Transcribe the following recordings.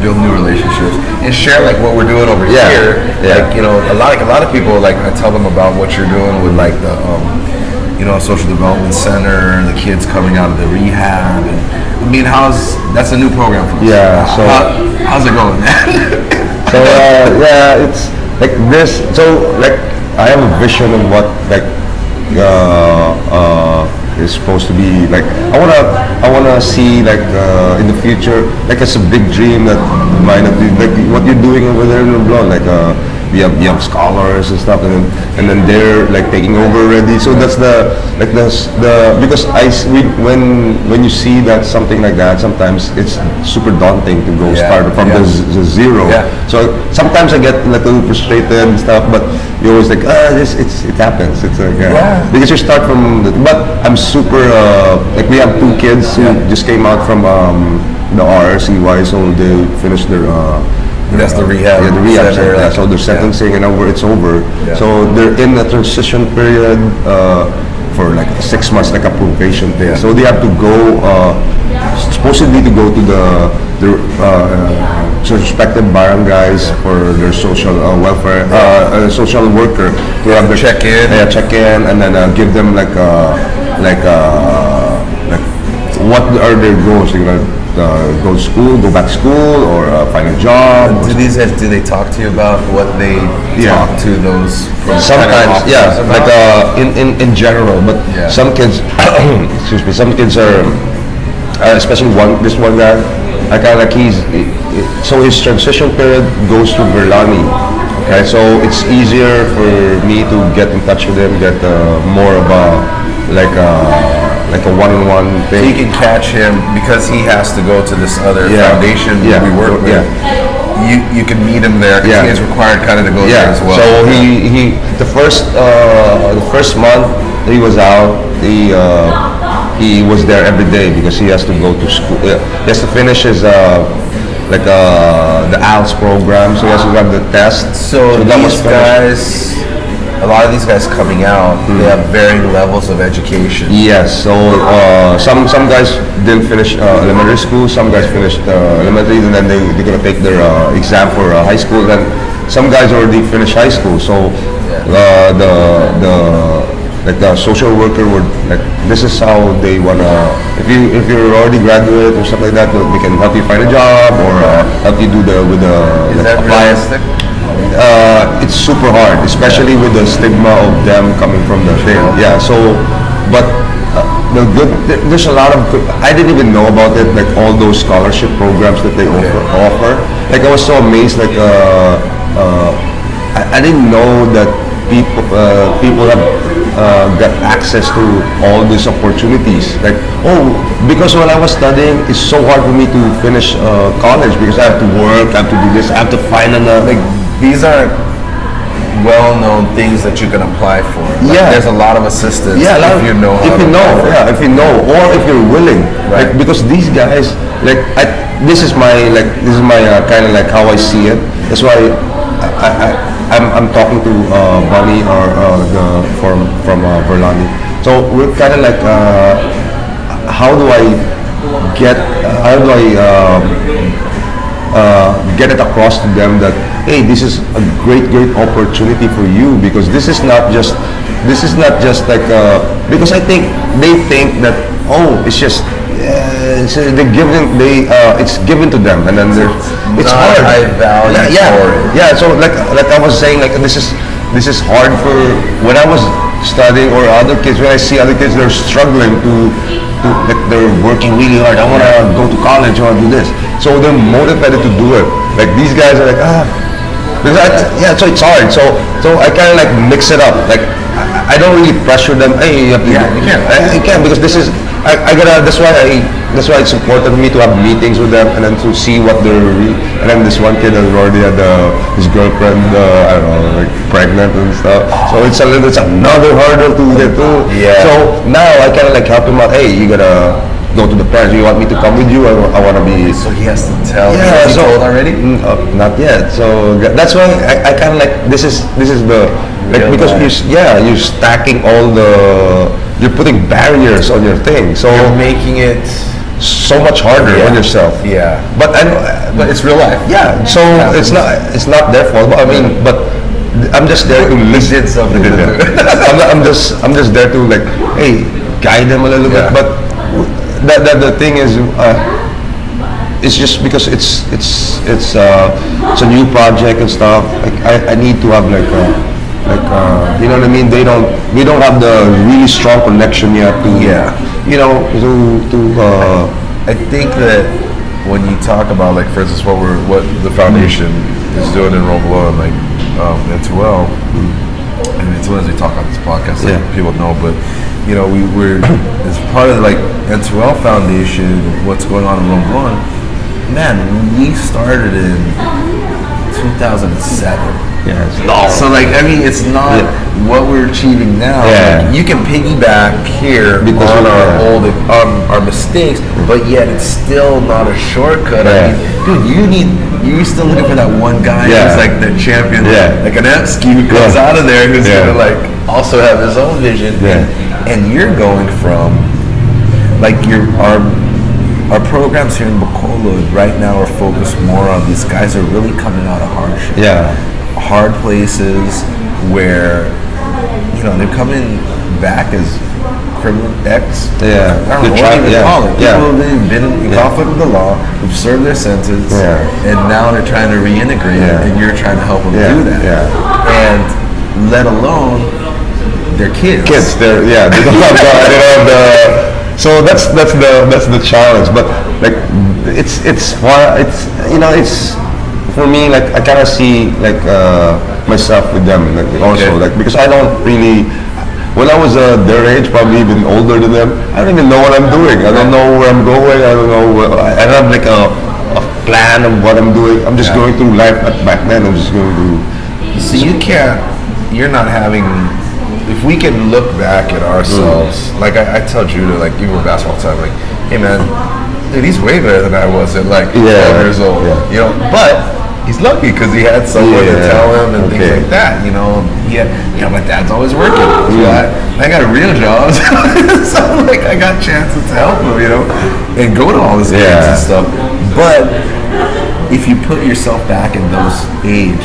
build new relationships and share like what we're doing over here. Like a lot of people, like I tell them about what you're doing with like the social development center, the kids coming out of the rehab, and I mean, that's a new program for us. Yeah. So how's it going, man? So it's like this. So like I have a vision of what like is supposed to be like. I wanna see like in the future, like it's a big dream that might not be like what you're doing over there in Leblon, like you have scholars and stuff, and then they're like taking over already. So that's the because when you see that something like that, sometimes it's super daunting to go start from the zero. So sometimes I get a little frustrated and stuff, but you always like it happens. It's like because you start from but I'm super like we have two kids who just came out from the RRCY, so they finished their that's the rehab. Yeah, the rehab center. So they're sentencing and now it's over. So they're in the transition period for like 6 months, like a probation thing. So they have to go, supposedly to go to the respective barangays for their social welfare, social worker to have their check in. Check in, and then give them like what are their goals? You're gonna go to school, go back to school, or find a job. Do they talk to you about what they talk to those? Sometimes, like in general. But some kids, excuse me, some kids are, especially this one guy. I kind of like so his transition period goes to Verlani. Right, so it's easier for me to get in touch with him, get more of like a one-on-one thing. So you can catch him because he has to go to this other foundation we work with. You can meet him there because he is required kind of to go there as well. So he the first month he was out, he was there every day because he has to go to school. He has to finish his the ALS program, so he has to have the test. So these guys, a lot of these guys coming out, they have varying levels of education. Yes, so some guys didn't finish elementary school, some guys finished elementary, and then they're gonna take their exam for high school. Then some guys already finished high school, so the social worker would like this is how they wanna. If you're already graduate or something like that, they can help you find a job or help you do Is that realistic? It's super hard, especially with the stigma of them coming from the thing. Yeah. So, but there's a lot of good. I didn't even know about it. Like all those scholarship programs that they offer. Like I was so amazed. Like I didn't know that people have got access to all these opportunities. Like because when I was studying, it's so hard for me to finish college because I have to work, I have to do this, I have to find another. These are well-known things that you can apply for. There's a lot of assistance. If you know, or if you're willing. Right. Like, because these guys, like, this is my kind of like how I see it. That's why I'm talking to Bunny or from Verlani. So we're kind of like, how do I get it across to them that hey, this is a great opportunity for you because this is not just like because I think they think that it's just it's given to them and then it's hard. High value for it. So like I was saying, like this is hard for when I was studying or other kids. When I see other kids, they're struggling to like they're working really hard. I want to go to college. I want to do this. So they're motivated to do it. Like these guys are like so it's hard. So I kind of like mix it up. Like I don't really pressure them. Hey, you can't because this is I gotta. That's why it's important for me to have meetings with them and then to see what they're. And then this one kid has already had his girlfriend, I don't know, like pregnant and stuff. So it's another hurdle to get through. Yeah. So now I kind of like help him out. Hey, you gotta go to the parents. You want me to come with you? I want to be. So he has to tell. Yeah. Has he told already? Not yet. So that's why I kind of like this is the like because you're stacking all the. You're putting barriers on your thing, so you're making it so much harder on yourself. Yeah. But it's real life. Yeah. So it's not their fault. I mean, but I'm just there to listen. I'm just there to like, hey, guide them a little bit. But the thing is, it's just because it's a new project and stuff. Like I need to have like you know what I mean. We don't have the really strong connection yet to you know to. I think that when you talk about like, for instance, what the foundation is doing in Romulo and like N2L, and N2L as we talk on this podcast, like people know, but you know we're as part of like N2L Foundation, what's going on in Romulo. Man, we started in 2007. Yeah, so like, I mean, it's not what we're achieving now. Yeah. Like, you can piggyback here because on our mistakes, but yet it's still not a shortcut. Yeah. I mean, dude, you're still looking for that one guy who's like the champion, like an Epsky who comes out of there who's gonna like also have his own vision. And you're going from like our programs here in Bacolod right now are focused more on these guys who are really coming out of hardship. Hard places where, you know, they're coming back as criminal ex. I don't know what you even call it. People who've been in conflict with the law, who've served their sentence, and now they're trying to reintegrate, and you're trying to help them do that. And let alone their kids. They don't have the. So that's the challenge. But like it's you know, it's for me, like I kind of see like myself with them, like also like, because I don't really, when I was their age, probably even older than them, I don't even know what I'm doing. I don't know where I'm going. I don't know. I don't have like a plan of what I'm doing. I'm just going through life. Back then, I'm just going through. So you're not having. If we can look back at ourselves, like I tell Judah, like even with basketball time, like, hey man, dude, he's way better than I was at like 12 years old. You know, but he's lucky because he had someone to tell him and things like that. You know, my dad's always working. So I got a real job, so like I got chances to help him, you know, and go to all this games and stuff. But if you put yourself back in those age,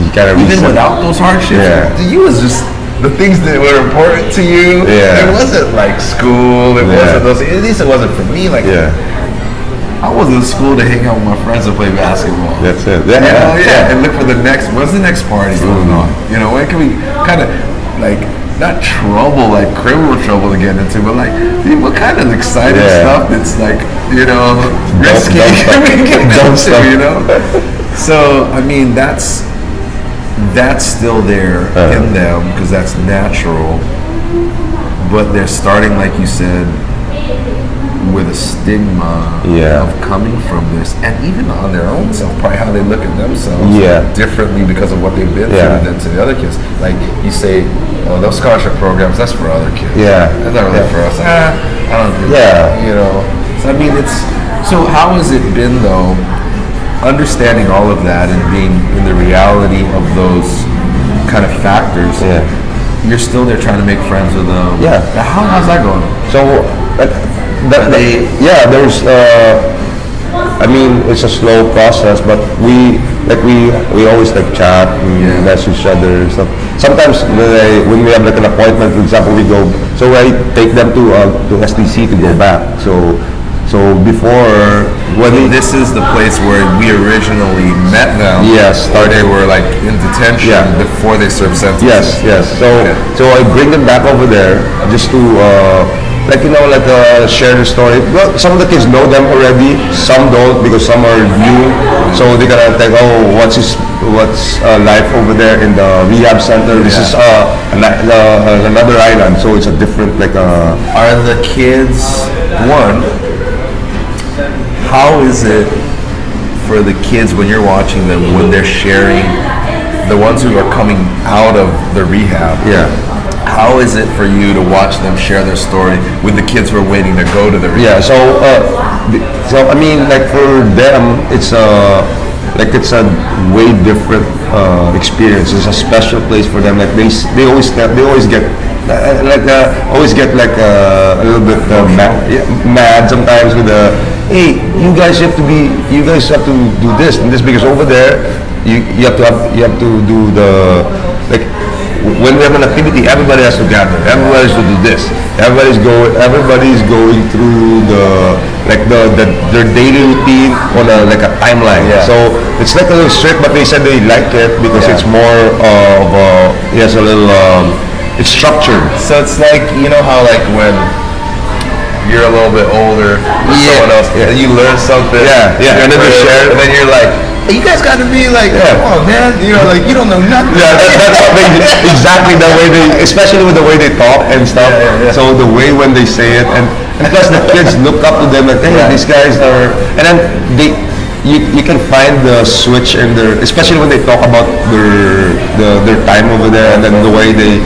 you gotta even without those hardships, you was just. The things that were important to you, it wasn't like school, it wasn't those, at least it wasn't for me, like, I was in school to hang out with my friends and play basketball. That's it. And look for when's the next party going on? You know, when can we kind of, like, not trouble, like criminal trouble to get into, but like, dude, what kind of exciting stuff that's like, you know, risky can we get into, you know? So, I mean, that's still there in them because that's natural, but they're starting, like you said, with a stigma of coming from this, and even on their own self, probably how they look at themselves differently because of what they've been through than to the other kids. Like you say, oh, those scholarship programs, that's for other kids. That's not really for us. I don't think you know. So I mean, so how has it been though? Understanding all of that and being in the reality of those kind of factors, you're still there trying to make friends with them. How's that going? So, there's. I mean, it's a slow process, but we always like chat and message each other and stuff. Sometimes when we have like an appointment, for example, we go. So I take them to SDC to go back. So before, this is the place where we originally met them. Or they were like in detention before they served sentences. So I bring them back over there just to like, you know, like share the story. Well, some of the kids know them already. Some don't because some are new. So they gotta think, oh, what's life over there in the rehab center? This is another island, so it's a different like. Are the kids how is it for the kids when you're watching them, when they're sharing, the ones who are coming out of the rehab? How is it for you to watch them share their story with the kids who are waiting to go to the rehab? So I mean, like for them, it's like it's a way different experience. It's a special place for them. Like they always get always get like a little bit mad sometimes with the, hey, you guys have to do this and this, because over there you have to do the, like, when we have an activity, everybody has to gather. Everybody has to do this. Everybody's going through their daily routine on a timeline. Yeah. So it's like a little strict, but they said they like it because it's more of it's a little it's structured. So it's like, you know how like when you're a little bit older than someone else, and you learn something, and then they share, and then you're like, hey, you guys got to be like, come on, man, you know, like you don't know nothing. Yeah, that's what they exactly the way they, especially with the way they talk and stuff. So the way when they say it, and plus the kids look up to them like, hey, these guys are, and then you can find the switch in their, especially when they talk about their time over there, and then the way they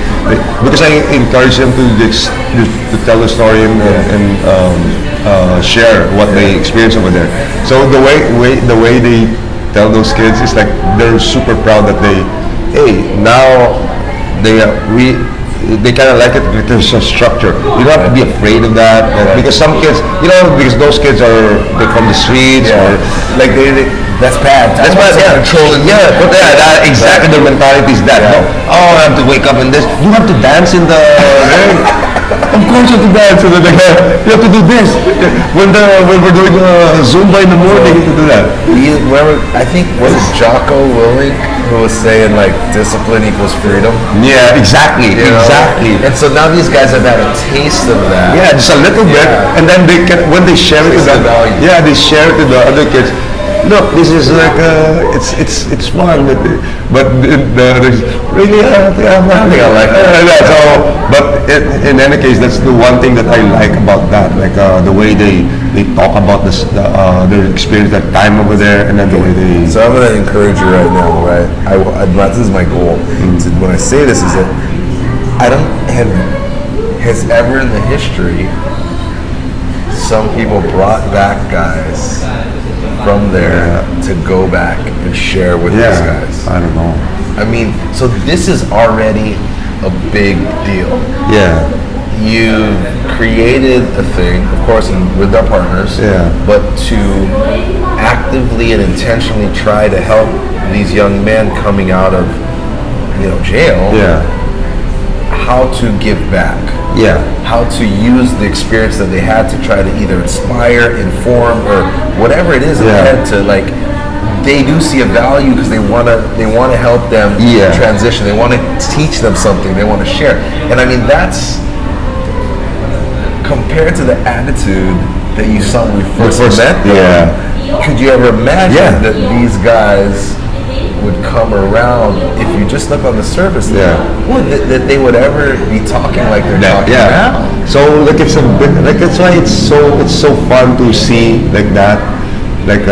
because I encourage them to tell the story and share what they experience over there. So the way they tell those kids, it's like they're super proud that they kind of like it because there's a structure. You don't have to be afraid of that, because some kids, because those kids they're from the streets, or like that's bad. That's bad. Yeah, controlling. Yeah, but exactly their mentality is that. No, I have to wake up in this. You have to dance in the. Of course you have to dance. So you have to do this when we're doing Zumba in the morning. You have to do that. Remember, I think was it Jocko Willink who was saying like discipline equals freedom? Yeah, exactly. Exactly. And so now these guys have had a taste of that. Yeah, just a little bit, and then when they share it with they share it to the other kids. Look, this is like it's fun, but there's really I like that. So, but in any case, that's the one thing that I like about that, like the way they talk about this, their experience, that time over there, and then the way they. So I'm gonna encourage you right now, right? This is my goal. So when I say this, is that I don't have has ever in the history some people brought back guys from there to go back and share with these guys. I don't know. I mean, so this is already a big deal. Yeah. You created a thing, of course, with our partners, but to actively and intentionally try to help these young men coming out of, jail, how to give back. Yeah. How to use the experience that they had to try to either inspire, inform, or whatever it is in their head to like. They do see a value because they want to help them transition. They want to teach them something. They want to share. And I mean that's compared to the attitude that you saw when we first met them. Yeah. Could you ever imagine that these guys would come around if you just look on the surface? That they would ever be talking like they're talking now. So like it's a bit like that's why it's so fun to see like that. Like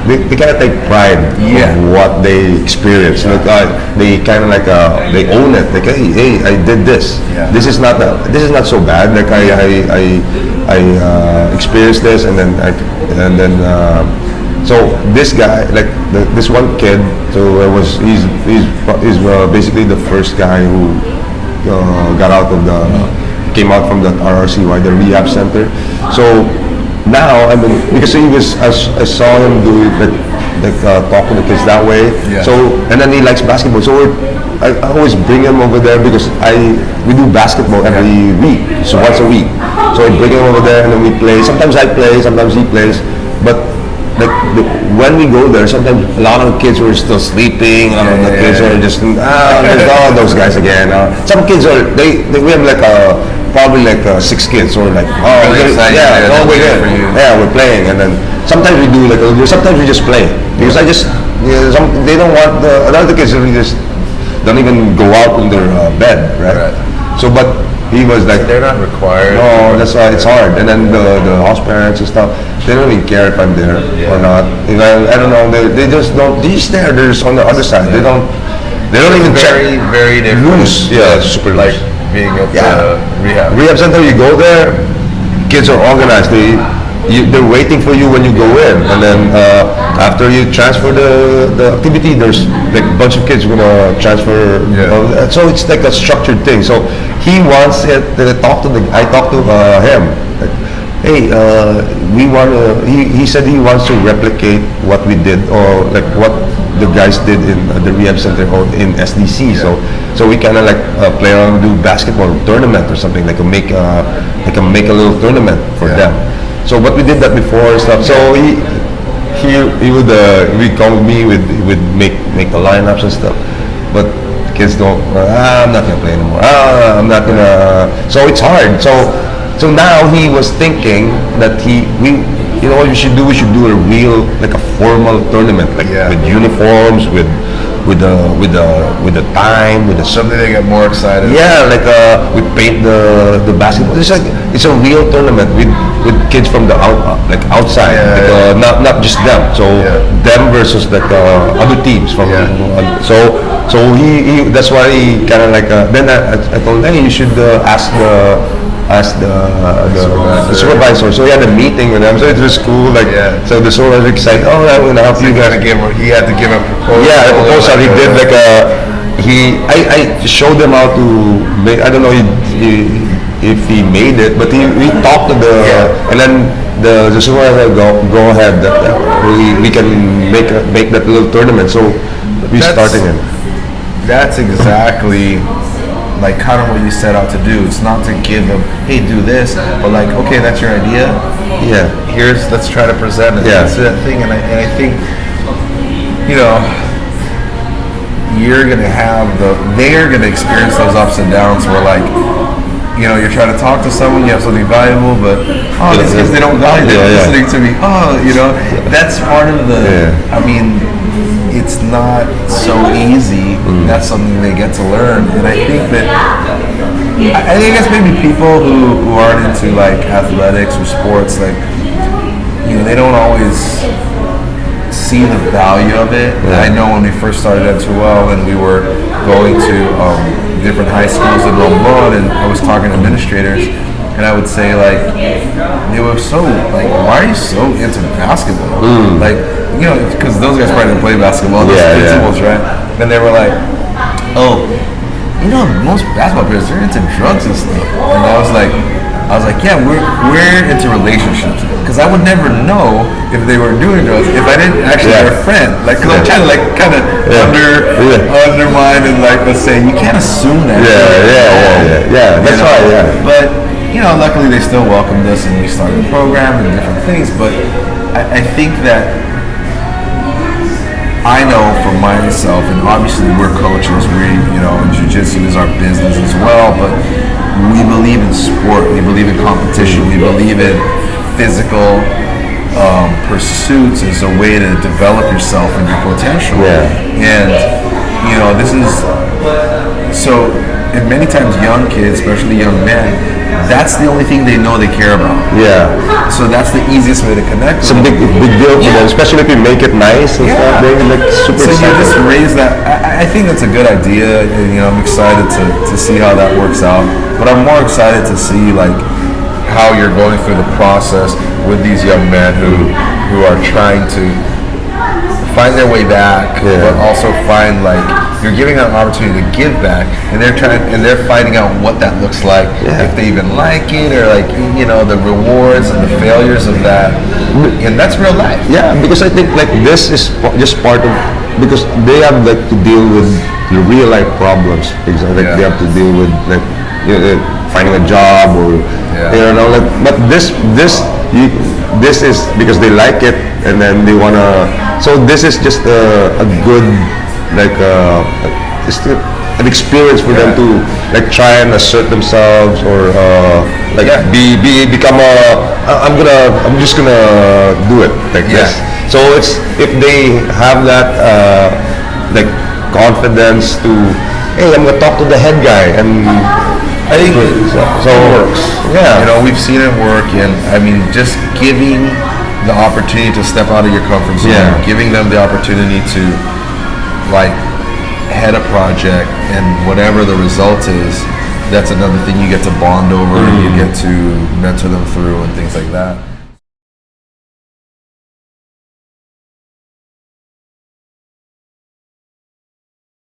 they kind of take pride in what they experience. Like they kind of like they own it. Like hey, I did this. This is not so bad. Like I experienced this, and then so this guy, like this one kid, so he's basically the first guy who came out from the RRCY, the rehab center. So now, I mean, because I saw him do talk to the kids that way. So, and then he likes basketball. So I always bring him over there because we do basketball every week, so once a week. So I bring him over there and then we play. Sometimes I play, sometimes he plays. But when we go there, sometimes a lot of the kids were still sleeping. The kids are just those guys again. Some kids are we have like probably like 6 kids, or like we're playing, and then sometimes we do sometimes we just play because they don't want a lot of the kids really just don't even go out in their bed, right? So but he was like, they're not required. No, that's why it's hard. And then the house parents and stuff, they don't even care if I'm there or not. I don't know. They just don't. They just there. They're just on the other side. They don't even very, check. Very different. Loose. Yeah, super like loose. Being at the rehab center. You go there, kids are organized. they're waiting for you when you go in, and then after you transfer the activity, there's like a bunch of kids gonna transfer. So it's like a structured thing. So he wants it. I talked to him. Like, hey, we want to. He said he wants to replicate what we did, or like what the guys did in the rehab center or in SDC. So we kind of like play around, do basketball tournament or something, like make a little tournament for them. So but we did that before and stuff. So he would come with me with make the lineups and stuff. But kids don't. I'm not gonna play anymore. I'm not gonna. So it's hard. So now he was thinking that you know what we should do? We should do a real, like a formal tournament, like with uniforms, with the time, with the something they get more excited. Yeah, like we paint the basketball. It's a real tournament with kids from the outside, not just them. So them versus like other teams from. So he that's why he kind of like then I told him, hey, you should ask the supervisor. So he had a meeting with them. So it was cool. Like so the supervisor was excited. Oh, I'm gonna help you guys. He had to give a proposal. Yeah, a proposal. He did like I showed them how to make. I don't know if he made it, but he talked to and then the supervisor go ahead. We can make that little tournament. So we starting it. That's exactly like kind of what you set out to do. It's not to give them, hey, do this, but like, okay, that's your idea. Yeah. Let's try to present it. That's that thing, and I think, you know, they're gonna experience those ups and downs where like, you know, you're trying to talk to someone, you have something valuable, but these kids, they don't value listening to me. You know, that's part of the. I mean, it's not so easy. That's something they get to learn, and I think that I think it's maybe people who aren't into like athletics or sports, like, you know, they don't always see the value of it. I know when we first started at N2L and we were going to different high schools in Bacolod, and I was talking to administrators, and I would say like, they were so like, why are you so into basketball? Like, you know, because those guys probably didn't play basketball, those principals, right? And they were like, oh, you know, most basketball players, they're into drugs and stuff. And I was like, yeah, we're into relationships. Because I would never know if they were doing drugs if I didn't actually have a friend. Like, because I'm trying to like kind of undermine and like, let's say, you can't assume that. That's right. But, you know, luckily they still welcomed us and we started the program and different things. But I think that I know for myself, and obviously we're coaches, jiu-jitsu is our business as well, but we believe in sport, we believe in competition, we believe in physical pursuits as a way to develop yourself and your potential. And, you know, this is, so, and many times young kids, especially young men, that's the only thing they know they care about. So that's the easiest way to connect. It's a big deal for them, especially if you make it nice and stuff. They're like super excited. So you just raise that. I think that's a good idea, and, you know, I'm excited to see how that works out. But I'm more excited to see like how you're going through the process with these young men who are trying to find their way back, but also find like, you're giving them an opportunity to give back, and they're finding out what that looks like, if they even like it, or like, you know, the rewards and the failures of that, and that's real life. Because I think like this is just part of, because they have like to deal with the real life problems. Like they have to deal with like, you know, finding a job or you know, like, but this is because they like it, and then they wanna. So this is just a good, like just an experience for them to like try and assert themselves, or like become I'm just gonna do it like this. So it's, if they have that like confidence to, hey, I'm gonna talk to the head guy, and I think so it works. You know, we've seen it work, and I mean, just giving the opportunity to step out of your comfort zone, giving them the opportunity to like head a project, and whatever the result is, that's another thing you get to bond over, and you get to mentor them through and things like that.